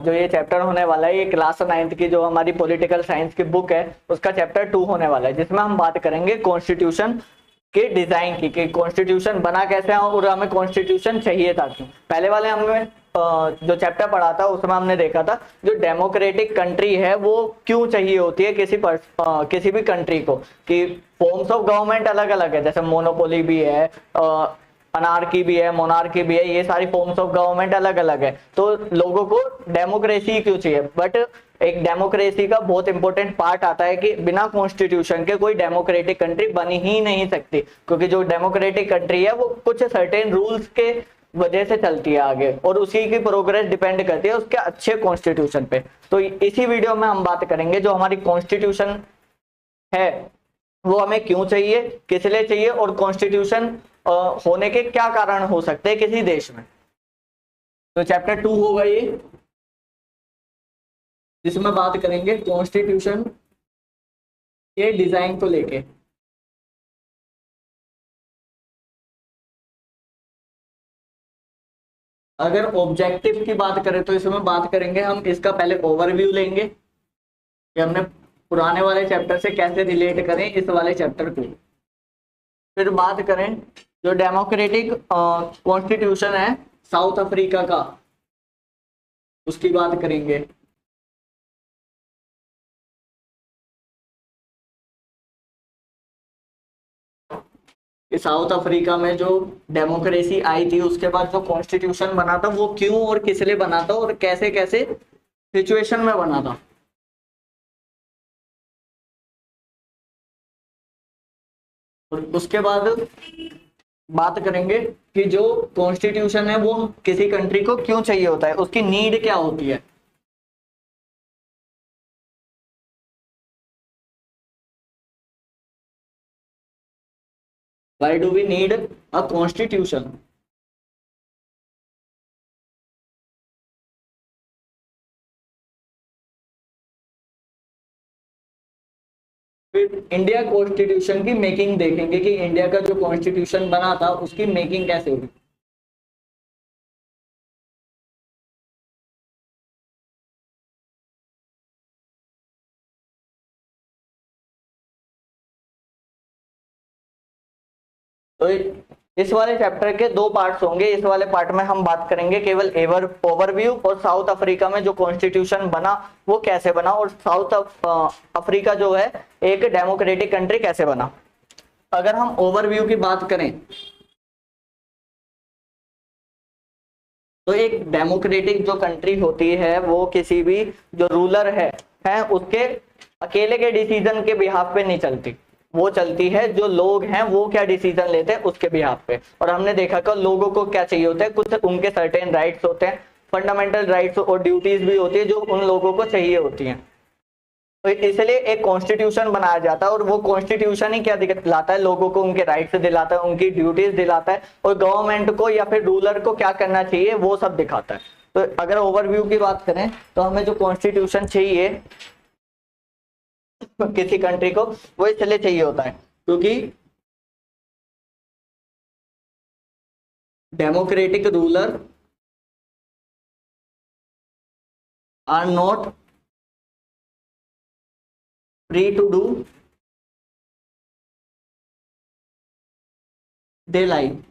जो ये चैप्टर होने वाला है, ये क्लास 9th की जो हमारी पॉलिटिकल साइंस की बुक है उसका चैप्टर 2 होने वाला है, जिसमें हम बात करेंगे कॉन्स्टिट्यूशन के डिजाइन की, कि कॉन्स्टिट्यूशन बना कैसे है और हमें कॉन्स्टिट्यूशन चाहिए था क्यों। पहले वाले हमने जो चैप्टर पढ़ा था उसमें हमने देखा था जो डेमोक्रेटिक कंट्री है वो क्यों चाहिए होती है किसी भी कंट्री को, कि फॉर्म्स ऑफ गवर्नमेंट अलग अलग है, जैसे मोनोपोली भी है, अनार्की भी है, मोनार्की भी है, ये सारी फॉर्म्स ऑफ गवर्नमेंट अलग अलग है। तो लोगों को डेमोक्रेसी क्यों चाहिए, बट एक डेमोक्रेसी का बहुत इंपॉर्टेंट पार्ट आता है कि बिना कॉन्स्टिट्यूशन के कोई डेमोक्रेटिक कंट्री बन ही नहीं सकती, क्योंकि जो डेमोक्रेटिक कंट्री है वो कुछ सर्टेन रूल्स के वजह से चलती है आगे, और उसी की प्रोग्रेस डिपेंड करती है उसके अच्छे कॉन्स्टिट्यूशन पे। तो इसी वीडियो में हम बात करेंगे जो हमारी कॉन्स्टिट्यूशन है वो हमें क्यों चाहिए, किस लिए चाहिए, और कॉन्स्टिट्यूशन होने के क्या कारण हो सकते हैं किसी देश में। तो चैप्टर 2 होगा ये, जिसमें बात करेंगे कॉन्स्टिट्यूशन के डिजाइन को लेके। अगर ऑब्जेक्टिव की बात करें तो इसमें बात करेंगे हम, इसका पहले ओवरव्यू लेंगे कि हमने पुराने वाले चैप्टर से कैसे रिलेट करें इस वाले चैप्टर को। फिर बात करें जो डेमोक्रेटिक कॉन्स्टिट्यूशन है साउथ अफ्रीका का, उसकी बात करेंगे। कि साउथ अफ्रीका में जो डेमोक्रेसी आई थी उसके बाद जो कॉन्स्टिट्यूशन बना था वो क्यों और किस लिए बना था और कैसे कैसे सिचुएशन में बना था। और उसके बाद बात करेंगे कि जो कॉन्स्टिट्यूशन है वो किसी कंट्री को क्यों चाहिए होता है, उसकी नीड क्या होती है। Why do we need a constitution? फिर इंडिया कॉन्स्टिट्यूशन की मेकिंग देखेंगे कि इंडिया का जो कॉन्स्टिट्यूशन बना था उसकी मेकिंग कैसे हुई। तो इस वाले चैप्टर के दो पार्ट्स होंगे। इस वाले पार्ट में हम बात करेंगे केवल ओवरव्यू और साउथ अफ्रीका में जो कॉन्स्टिट्यूशन बना वो कैसे बना, और साउथ अफ्रीका जो है एक डेमोक्रेटिक कंट्री कैसे बना। अगर हम ओवरव्यू की बात करें तो एक डेमोक्रेटिक जो कंट्री होती है वो किसी भी जो रूलर है उसके अकेले के डिसीजन के बिहाफ पे नहीं चलती, वो चलती है जो लोग हैं वो क्या डिसीजन लेते हैं उसके बिहाफ पे। और हमने देखा कि लोगों को क्या चाहिए होता है, कुछ उनके सर्टेन राइट्स होते हैं, फंडामेंटल राइट्स और ड्यूटीज भी होती है जो उन लोगों को चाहिए होती हैं। तो इसलिए एक कॉन्स्टिट्यूशन बनाया जाता है और वो कॉन्स्टिट्यूशन ही क्या दिलाता है, लोगों को उनके राइट्स दिलाता है, उनकी ड्यूटीज दिलाता है, और गवर्नमेंट को या फिर रूलर को क्या करना चाहिए वो सब दिखाता है। तो अगर ओवरव्यू की बात करें तो हमें जो कॉन्स्टिट्यूशन चाहिए किसी कंट्री को वो इसलिए चाहिए होता है क्योंकि democratic ruler are not free to do they like,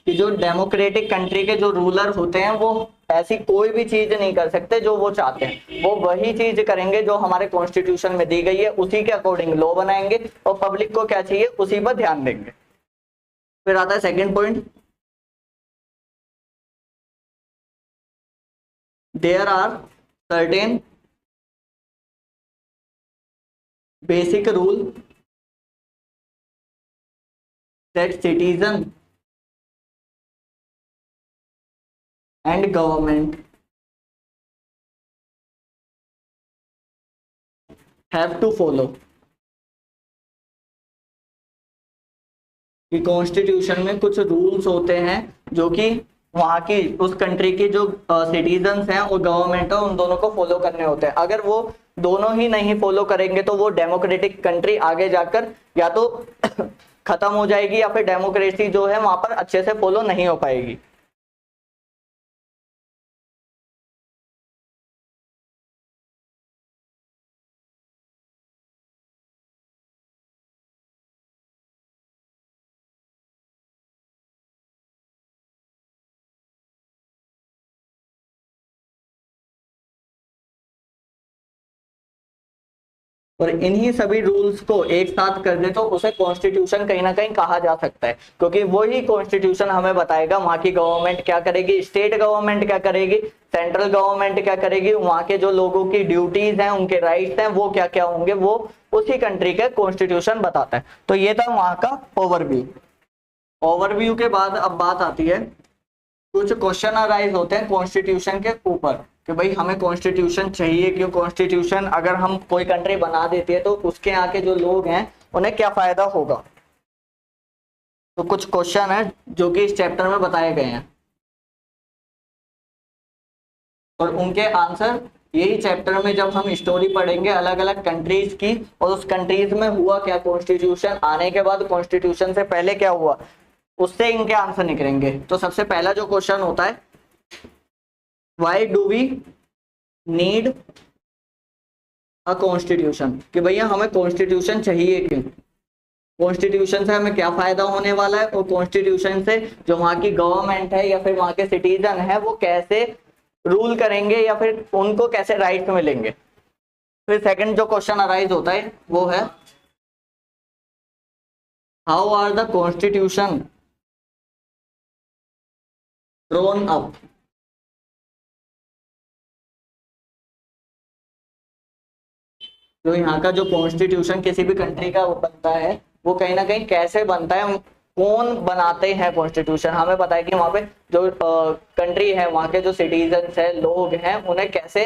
कि जो डेमोक्रेटिक कंट्री के जो रूलर होते हैं वो ऐसी कोई भी चीज नहीं कर सकते जो वो चाहते हैं, वो वही चीज करेंगे जो हमारे कॉन्स्टिट्यूशन में दी गई है, उसी के अकॉर्डिंग लॉ बनाएंगे और पब्लिक को क्या चाहिए उसी पर ध्यान देंगे। फिर आता है second point, there are certain basic rule that citizen and government have to follow। कि कॉन्स्टिट्यूशन में कुछ रूल्स होते हैं जो कि वहां की उस कंट्री की जो सिटीजन्स हैं और गवर्नमेंट है उन दोनों को फॉलो करने होते हैं। अगर वो दोनों ही नहीं फॉलो करेंगे तो वो डेमोक्रेटिक कंट्री आगे जाकर या तो खत्म हो जाएगी या फिर डेमोक्रेसी जो है वहां पर अच्छे से फॉलो नहीं हो पाएगी। और इन्हीं सभी रूल्स को एक साथ कर दे तो उसे कॉन्स्टिट्यूशन कहीं ना कहीं कहा जा सकता है, क्योंकि वही कॉन्स्टिट्यूशन हमें बताएगा वहां की गवर्नमेंट क्या करेगी, स्टेट गवर्नमेंट क्या करेगी, सेंट्रल गवर्नमेंट क्या करेगी, वहां के जो लोगों की ड्यूटीज हैं, उनके राइट्स हैं, वो क्या क्या होंगे, वो उसी कंट्री के कॉन्स्टिट्यूशन बताता है। तो ये था वहां का ओवरव्यू। ओवरव्यू के बाद अब बात आती है, कुछ क्वेश्चन अराइज होते हैं कॉन्स्टिट्यूशन के ऊपर कि भाई हमें कॉन्स्टिट्यूशन चाहिए क्यों, कॉन्स्टिट्यूशन अगर हम कोई कंट्री बना देती है तो उसके यहाँ के जो लोग हैं उन्हें क्या फायदा होगा। तो कुछ क्वेश्चन है जो कि इस चैप्टर में बताए गए हैं और उनके आंसर यही चैप्टर में जब हम स्टोरी पढ़ेंगे अलग अलग कंट्रीज की और उस कंट्रीज में हुआ क्या, कॉन्स्टिट्यूशन आने के बाद कॉन्स्टिट्यूशन से पहले क्या हुआ, उससे इनके आंसर निकलेंगे। तो सबसे पहला जो क्वेश्चन होता है, why do we need a constitution, कि भैया हमें कॉन्स्टिट्यूशन चाहिए क्यों, कॉन्स्टिट्यूशन से हमें क्या फायदा होने वाला है, और कॉन्स्टिट्यूशन से जो वहां की गवर्नमेंट है या फिर वहां के सिटीजन है वो कैसे रूल करेंगे या फिर उनको कैसे राइट मिलेंगे। फिर सेकंड जो क्वेश्चन अराइज होता है वो है, how are the constitution drawn up, जो यहाँ का जो कॉन्स्टिट्यूशन किसी भी कंट्री का बनता है वो कहीं ना कहीं कैसे बनता है, कौन बनाते हैं कॉन्स्टिट्यूशन। हमें पता है कि वहाँ पे जो कंट्री है वहाँ के जो सिटीजन्स है, लोग हैं, उन्हें कैसे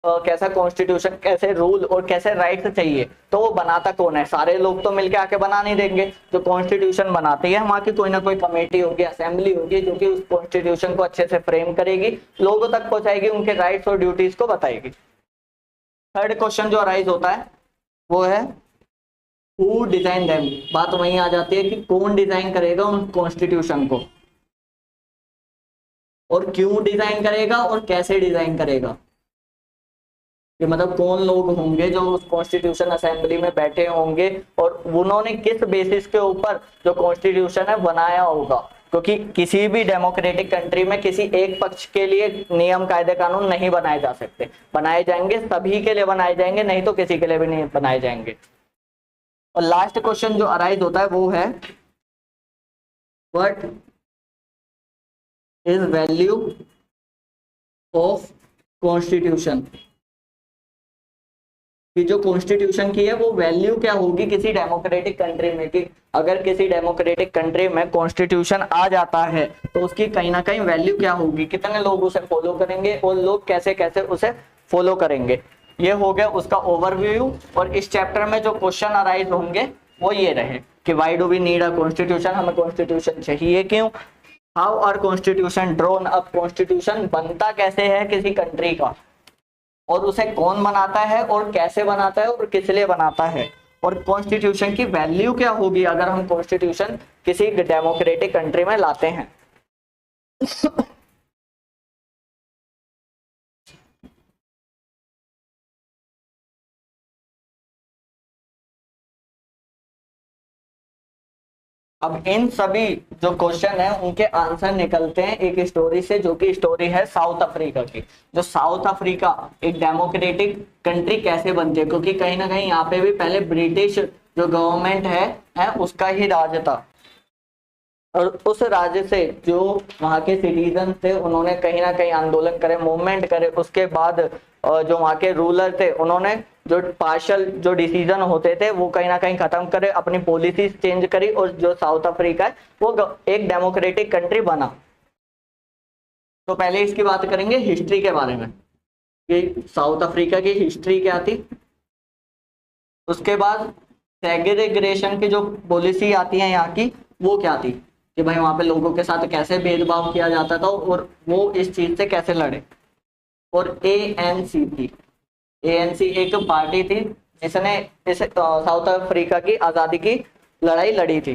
कैसा कॉन्स्टिट्यूशन, कैसे रूल और कैसे राइट्स चाहिए, तो वो बनाता कौन है। सारे लोग तो मिलके आके बना नहीं देंगे, जो कॉन्स्टिट्यूशन बनाती है वहाँ की कोई ना कोई कमेटी होगी, असेंबली होगी जो कि उस कॉन्स्टिट्यूशन को अच्छे से फ्रेम करेगी, लोगों तक पहुंचाएगी, उनके राइट्स और ड्यूटीज को बताएगी। थर्ड क्वेश्चन जो अराइज होता है वो है, हु डिजाइन देम, बात वहीं आ जाती है कि कौन डिजाइन करेगा उन कॉन्स्टिट्यूशन को, और क्यों डिजाइन करेगा और कैसे डिजाइन करेगा, कि मतलब कौन लोग होंगे जो उस कॉन्स्टिट्यूशन असेंबली में बैठे होंगे और उन्होंने किस बेसिस के ऊपर जो कॉन्स्टिट्यूशन है बनाया होगा। क्योंकि किसी भी डेमोक्रेटिक कंट्री में किसी एक पक्ष के लिए नियम कायदे कानून नहीं बनाए जा सकते, बनाए जाएंगे सभी के लिए बनाए जाएंगे, नहीं तो किसी के लिए भी नहीं बनाए जाएंगे। और लास्ट क्वेश्चन जो अराइज होता है वो है, what is value of constitution, कि जो कॉन्स्टिट्यूशन की है वो वैल्यू क्या होगी किसी डेमोक्रेटिक कंट्री में, कि अगर किसी डेमोक्रेटिक कंट्री में कॉन्स्टिट्यूशन आ जाता है तो उसकी कहीं ना कहीं वैल्यू क्या होगी, कितने लोग उसे फॉलो करेंगे और लोग कैसे कैसे उसे फॉलो करेंगे। ये हो गया उसका ओवरव्यू। और इस चैप्टर में जो क्वेश्चन अराइज होंगे वो ये रहे कि why do we need a constitution, हमें कॉन्स्टिट्यूशन चाहिए क्यों, how are constitution drawn up, constitution बनता कैसे है किसी कंट्री का, और उसे कौन बनाता है और कैसे बनाता है और किस लिए बनाता है, और कॉन्स्टिट्यूशन की वैल्यू क्या होगी अगर हम कॉन्स्टिट्यूशन किसी डेमोक्रेटिक कंट्री में लाते हैं। अब इन सभी जो क्वेश्चन है उनके आंसर निकलते हैं एक स्टोरी से, जो कि स्टोरी है साउथ अफ्रीका की। जो साउथ अफ्रीका एक डेमोक्रेटिक कंट्री कैसे बनती है, क्योंकि कहीं ना कहीं यहाँ पे भी पहले ब्रिटिश जो गवर्नमेंट है उसका ही राज था, और उस राज्य से जो वहाँ के सिटीजन थे उन्होंने कहीं ना कहीं आंदोलन करे, मूवमेंट करे, उसके बाद जो वहाँ के रूलर थे उन्होंने जो पार्शल जो डिसीजन होते थे वो कहीं ना कहीं खत्म करे, अपनी पॉलिसी चेंज करी, और जो साउथ अफ्रीका है वो एक डेमोक्रेटिक कंट्री बना। तो पहले इसकी बात करेंगे हिस्ट्री के बारे में कि साउथ अफ्रीका की हिस्ट्री क्या थी, उसके बाद सेग्रेगेशन की जो पॉलिसी आती है यहाँ की वो क्या थी, कि भाई वहां पे लोगों के साथ कैसे भेदभाव किया जाता था और वो इस चीज से कैसे लड़े। और एएनसी थी, एएनसी एक पार्टी थी जिसने इस साउथ अफ्रीका की आजादी की लड़ाई लड़ी थी।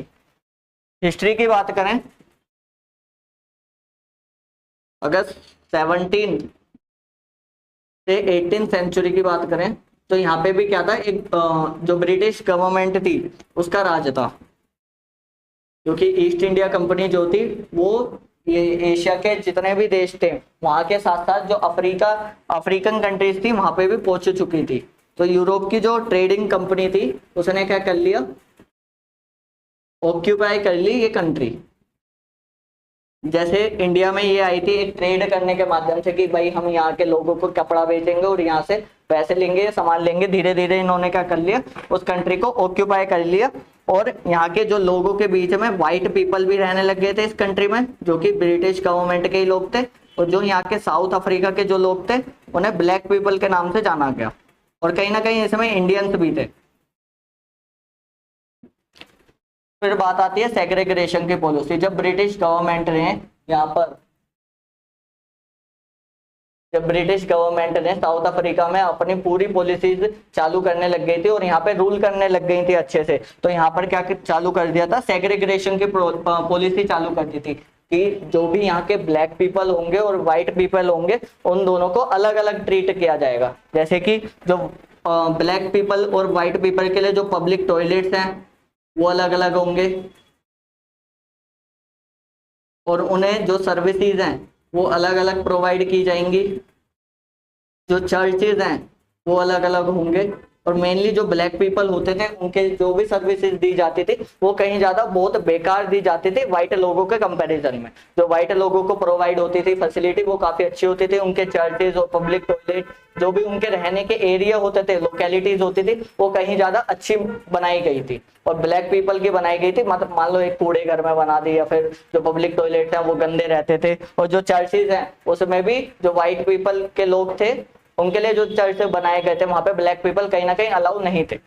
हिस्ट्री की बात करें, अगर 17 से 18 सेंचुरी की बात करें तो यहाँ पे भी क्या था, एक जो ब्रिटिश गवर्नमेंट थी उसका राज था, क्योंकि ईस्ट इंडिया कंपनी जो थी वो ये एशिया के जितने भी देश थे वहां के साथ साथ जो अफ्रीकन कंट्रीज थी वहां पे भी पहुंच चुकी थी। तो यूरोप की जो ट्रेडिंग कंपनी थी उसने क्या कर लिया, ऑक्यूपाई कर ली ये कंट्री। जैसे इंडिया में ये आई थी एक ट्रेड करने के माध्यम से कि भाई हम यहाँ के लोगों को कपड़ा बेचेंगे और यहाँ से पैसे लेंगे, सामान लेंगे। धीरे धीरे इन्होंने क्या कर लिया, उस कंट्री को ऑक्यूपाई कर लिया और यहाँ के जो लोगों के बीच में वाइट पीपल भी रहने लग गए थे इस कंट्री में, जो कि ब्रिटिश गवर्नमेंट के ही लोग थे। और जो यहाँ के साउथ अफ्रीका के जो लोग थे उन्हें ब्लैक पीपल के नाम से जाना गया, और कहीं ना कहीं इसमें इंडियंस भी थे। फिर बात आती है सेग्रीगेशन की पॉलिसी। जब ब्रिटिश गवर्नमेंट ने यहाँ पर, जब ब्रिटिश गवर्नमेंट ने साउथ अफ्रीका में अपनी पूरी पॉलिसीज चालू करने लग गई थी और यहाँ पे रूल करने लग गई थी अच्छे से, तो यहाँ पर क्या चालू कर दिया था, सेग्रीगेशन की पॉलिसी चालू कर दी थी कि जो भी यहाँ के ब्लैक पीपल होंगे और व्हाइट पीपल होंगे उन दोनों को अलग अलग ट्रीट किया जाएगा। जैसे कि जो ब्लैक पीपल और व्हाइट पीपल के लिए जो पब्लिक टॉयलेट्स हैं वो अलग अलग होंगे, और उन्हें जो सर्विसेज हैं वो अलग अलग प्रोवाइड की जाएंगी। जो चर्चेज हैं वो अलग अलग होंगे, और मेनली जो ब्लैक पीपल होते थे उनके जो भी सर्विसेज दी जाती थी वो कहीं ज्यादा बहुत बेकार दी जाती थी व्हाइट लोगों के कंपैरिजन में। जो व्हाइट लोगों को प्रोवाइड होती थी फैसिलिटी वो काफी अच्छी होती थी, उनके चर्चेज और पब्लिक टॉयलेट जो भी उनके रहने के एरिया होते थे, लोकेलिटीज होती थी, वो कहीं ज्यादा अच्छी बनाई गई थी। और ब्लैक पीपल की बनाई गई थी मतलब मान लो एक कूड़े घर में बना दी, या फिर जो पब्लिक टॉयलेट है वो गंदे रहते थे। और जो चर्चेज हैं उसमें भी जो व्हाइट पीपल के लोग थे उनके लिए जो चर्च बनाए गए थे वहां पे ब्लैक पीपल कहीं ना कहीं अलाउ नहीं थे।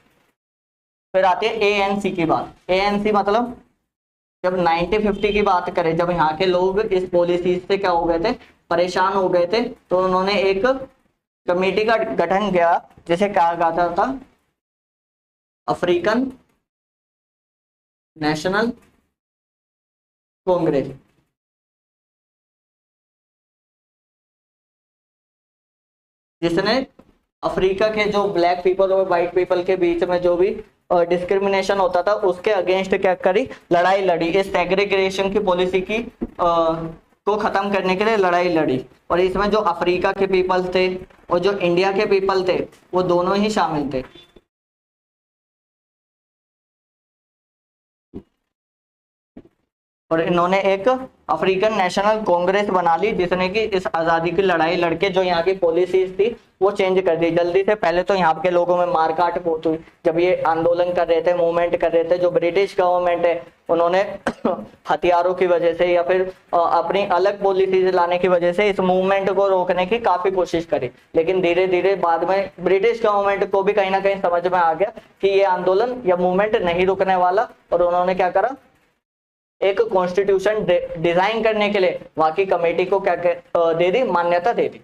फिर आती है ANC की बात। ANC मतलब जब 1950 की बात करें, जब यहाँ के लोग इस पॉलिसी से क्या हो गए थे, परेशान हो गए थे, तो उन्होंने एक कमेटी का गठन किया जिसे कहा जाता था अफ्रीकन नेशनल कांग्रेस। जिसने अफ्रीका के जो ब्लैक पीपल और व्हाइट पीपल के बीच में जो भी डिस्क्रिमिनेशन होता था उसके अगेंस्ट क्या करी, लड़ाई लड़ी। इस सेग्रीगेशन की पॉलिसी की को खत्म करने के लिए लड़ाई लड़ी। और इसमें जो अफ्रीका के पीपल थे और जो इंडिया के पीपल थे वो दोनों ही शामिल थे। और इन्होंने एक अफ्रीकन नेशनल कांग्रेस बना ली जिसने कि इस आज़ादी की लड़ाई लड़के जो यहाँ की पॉलिसीज थी वो चेंज कर दी जल्दी से। पहले तो यहाँ के लोगों में मारकाट बहुत हुई जब ये आंदोलन कर रहे थे, मूवमेंट कर रहे थे। जो ब्रिटिश गवर्नमेंट है उन्होंने हथियारों की वजह से या फिर अपनी अलग पॉलिसीज लाने की वजह से इस मूवमेंट को रोकने की काफी कोशिश करी। लेकिन धीरे धीरे बाद में ब्रिटिश गवर्नमेंट को भी कहीं ना कहीं समझ में आ गया कि ये आंदोलन या मूवमेंट नहीं रुकने वाला, और उन्होंने क्या करा, एक कॉन्स्टिट्यूशन डिजाइन करने के लिए वहां की कमेटी को क्या दे दी, मान्यता दे दी।